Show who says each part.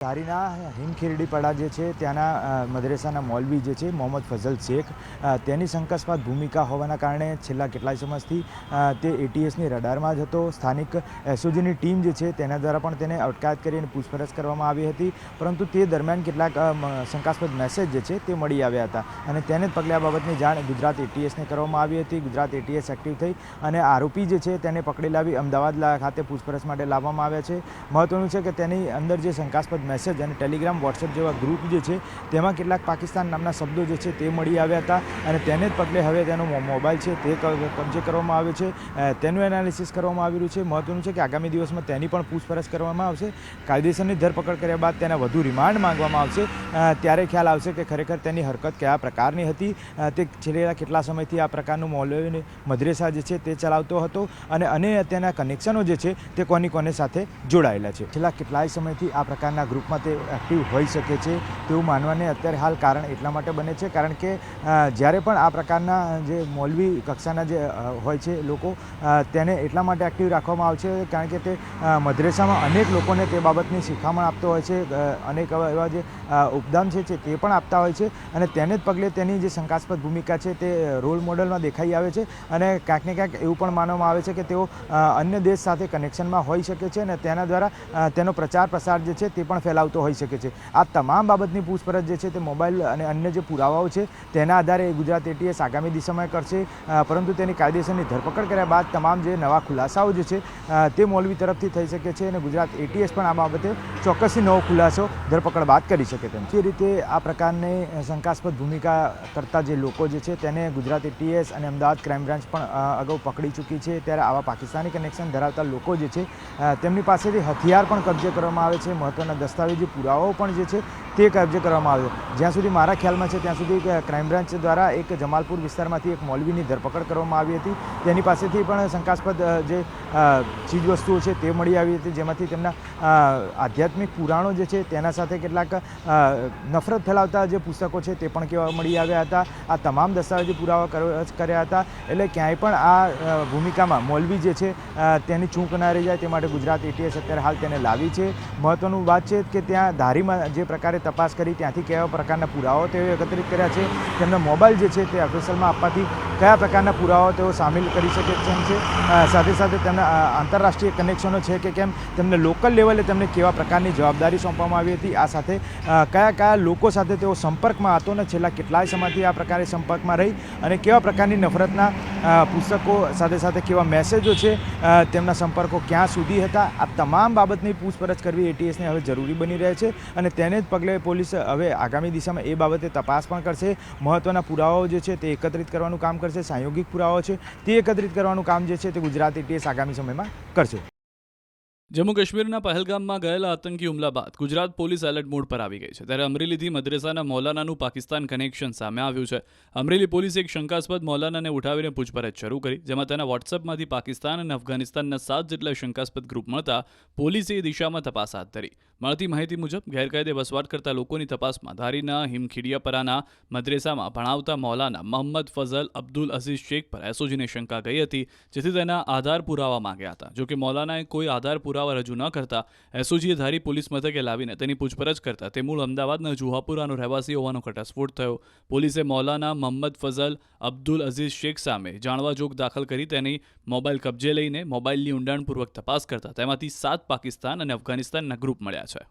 Speaker 1: ધારીના હિમખેરડીપાડા જે છે ત્યાંના મદ્રેસાના મૌલવી જે છે મોહમ્મદ ફઝલ શેખ તેની શંકાસ્પદ ભૂમિકા હોવાના કારણે છેલ્લા કેટલાય સમયથી તે એટીએસની રડારમાં જ હતો. સ્થાનિક એસઓજીની ટીમ જે છે તેના દ્વારા પણ તેને અટકાયત કરી અને પૂછપરછ કરવામાં આવી હતી, પરંતુ તે દરમિયાન કેટલાક શંકાસ્પદ મેસેજ જે છે તે મળી આવ્યા હતા અને તેને જ પગલે આ બાબતની જાણ ગુજરાત એટીએસને કરવામાં આવી હતી. ગુજરાત એટીએસ એક્ટિવ થઈ અને આરોપી જે છે તેને પકડી લાવી અમદાવાદ ખાતે પૂછપરછ માટે લાવવામાં આવ્યા છે. મહત્વનું છે કે તેની અંદર જે શંકાસ્પદ મેસેજ અને ટેલિગ્રામ વોટ્સએપ જેવા ગ્રુપ જે છે તેમાં કેટલાક પાકિસ્તાન નામના શબ્દો જે છે તે મળી આવ્યા હતા અને તેને જ પગલે હવે તેનો મોબાઈલ છે તે કબજે કરવામાં આવ્યો છે. તેનું એનાલિસિસ કરવામાં આવી રહ્યું છે. મહત્વનું છે કે આગામી દિવસમાં તેની પણ પૂછપરછ કરવામાં આવશે. કાયદેસરની ધરપકડ કર્યા બાદ તેના વધુ રિમાન્ડ માંગવામાં આવશે. ત્યારે ખ્યાલ આવશે કે ખરેખર તેની હરકત કયા પ્રકારની હતી. તે છેલ્લા કેટલા સમયથી આ પ્રકારનું મૌલવી મદ્રેસા જે છે તે ચલાવતો હતો અને તેના કનેક્શનો જે છે તે કોની સાથે જોડાયેલા છે. છેલ્લા કેટલાય સમયથી આ પ્રકારના ગ્રુપમાં તે એક્ટિવ હોઈ શકે છે તેવું માનવાને અત્યારે હાલ કારણ એટલા માટે બને છે કારણ કે જ્યારે પણ આ પ્રકારના જે મૌલવી કક્ષાના જે હોય છે લોકો તેને એટલા માટે એક્ટિવ રાખવામાં આવે છે કારણ કે તે મદ્રેસામાં અનેક લોકોને તે બાબતની શિખામણ આપતો હોય છે, અનેક એવા જે ઉપદાન છે તે પણ આપતા હોય છે અને તેને જ પગલે તેની જે શંકાસ્પદ ભૂમિકા છે તે રોલ મોડલમાં દેખાઈ આવે છે અને ક્યાંક ને ક્યાંક એવું પણ માનવામાં આવે છે કે તેઓ અન્ય દેશ સાથે કનેક્શનમાં હોઈ શકે છે અને તેના દ્વારા તેનો પ્રચાર પ્રસાર જે છે તે પણ ફેલાવતો હોઈ શકે છે. આ તમામ બાબતની પૂછપરછ જે છે તે મોબાઈલ અને અન્ય જે પુરાવાઓ છે તેના આધારે ગુજરાત એટીએસ આગામી દિશામાં કરશે, પરંતુ તેની કાયદેસરની ધરપકડ કર્યા બાદ તમામ જે નવા ખુલાસાઓ જે છે તે મૌલવી તરફથી થઈ શકે છે અને ગુજરાત એટીએસ પણ આ બાબતે ચોક્કસથી નવો ખુલાસો ધરપકડ બાદ કરી શકે તેમ. જે રીતે આ પ્રકારની શંકાસ્પદ ભૂમિકા કરતા જે લોકો જે છે તેને ગુજરાત એટીએસ અને અમદાવાદ ક્રાઇમ બ્રાન્ચ પણ અગાઉ પકડી ચૂકી છે. ત્યારે આવા પાકિસ્તાની કનેક્શન ધરાવતા લોકો જે છે તેમની પાસેથી હથિયાર પણ કબજે કરવામાં આવે છે, મહત્ત્વના દસ્તાવેજી પુરાવાઓ પણ જે છે તે કબજે કરવામાં આવ્યો. જ્યાં સુધી મારા ખ્યાલમાં છે ત્યાં સુધી ક્રાઇમ બ્રાન્ચ દ્વારા એક જમાલપુર વિસ્તારમાંથી એક મૌલવીની ધરપકડ કરવામાં આવી હતી. તેની પાસેથી પણ શંકાસ્પદ જે ચીજવસ્તુઓ છે તે મળી આવી હતી, જેમાંથી તેમના આધ્યાત્મિક પુરાણો જે છે તેના સાથે કેટલાક નફરત ફેલાવતા જે પુસ્તકો છે તે પણ કેવા મળી આવ્યા હતા. આ તમામ દસ્તાવેજી પુરાવા કર્યા હતા. એટલે ક્યાંય પણ આ ભૂમિકામાં મૌલવી જે છે તેની ચૂંક ના રહી જાય તે માટે ગુજરાત એટીએસ અત્યારે હાલ તેને લાવી છે. મહત્વનું વાત છે કે ત્યાં ધારીમાં જે પ્રકારે તપાસ કરી ત્યાંથી કેવા પ્રકારના પુરાવાઓ તેઓ એકત્રિત કર્યા છે, તેમના મોબાઈલ જે છે તે એફએસએલમાં આપવાથી કયા પ્રકારના પુરાવાઓ તેઓ સામેલ કરી શકે તેમ છે. સાથે સાથે તેમના આંતરરાષ્ટ્રીય કનેક્શનો છે કે કેમ, તેમને લોકલ લેવલે તેમને કેવા પ્રકારની જવાબદારી સોંપવામાં આવી હતી, આ સાથે કયા લોકો સાથે તેઓ સંપર્કમાં હતો અને છેલ્લા કેટલાય સમયથી આ પ્રકારે સંપર્કમાં રહી અને કેવા પ્રકારની નફરતના પુસ્તકો સાથે કેવા મેસેજો છે, તેમના સંપર્કો ક્યાં સુધી હતા. આ તમામ બાબતની પૂછપરછ કરવી એટીએસને હવે જરૂરી બની રહે છે અને તેને જ પગલે પોલીસ હવે આગામી દિશામાં એ બાબતે તપાસ પણ કરશે. મહત્ત્વના પુરાવાઓ જે છે તે એકત્રિત કરવાનું કામ કરશે. સાંયોગિક પુરાવાઓ છે તે એકત્રિત કરવાનું કામ જે છે તે ગુજરાત એટીએસ આગામી સમયમાં કરશે.
Speaker 2: જમ્મુ કાશ્મીરના પહેલગામમાં ગયેલા આતંકી હુમલા બાદ ગુજરાત પોલીસ એલર્ટ મોડ પર આવી ગઈ છે. ત્યારે અમરેલીથી મદ્રેસાના મૌલાનાનું પાકિસ્તાન કનેક્શન સામે આવ્યું છે. અમરેલી પોલીસે એક શંકાસ્પદ મૌલાનાને ઉઠાવીને પૂછપરછ શરૂ કરી, જેમાં તેના વોટ્સએપમાંથી પાકિસ્તાન અને અફઘાનિસ્તાનના 7 જેટલા શંકાસ્પદ ગ્રુપ મળતા પોલીસે એ દિશામાં તપાસ હાથ ધરી. મળતી માહિતી મુજબ ગેરકાયદે વસવાટ કરતા લોકોની તપાસમાં ધારીના હિમખેડિયાપરાના મદ્રેસામાં ભણાવતા મૌલાના મોહમ્મદ ફઝલ અબ્દુલ અઝીઝ શેખ પર એસઓજીને શંકા ગઈ હતી, જેથી તેના આધાર પુરાવા માંગ્યા હતા. જોકે મૌલાનાએ કોઈ આધાર પુરાવા રજૂ ન કરતા એસઓજીએ ધારી પોલીસ મથકે લાવીને તેની પૂછપરછ કરતા તે મૂળ અમદાવાદના જુહાપુરાનો રહેવાસી હોવાનો ઘટસ્ફોટ થયો. પોલીસે મૌલાના મોહમ્મદ ફઝલ અબ્દુલ અઝીઝ શેખ સામે જાણવા જોગ દાખલ કરી તેની મોબાઈલ કબજે લઈને મોબાઈલની ઊંડાણપૂર્વક તપાસ કરતા તેમાંથી 7 પાકિસ્તાન અને અફઘાનિસ્તાનના ગ્રુપ મળ્યા છે.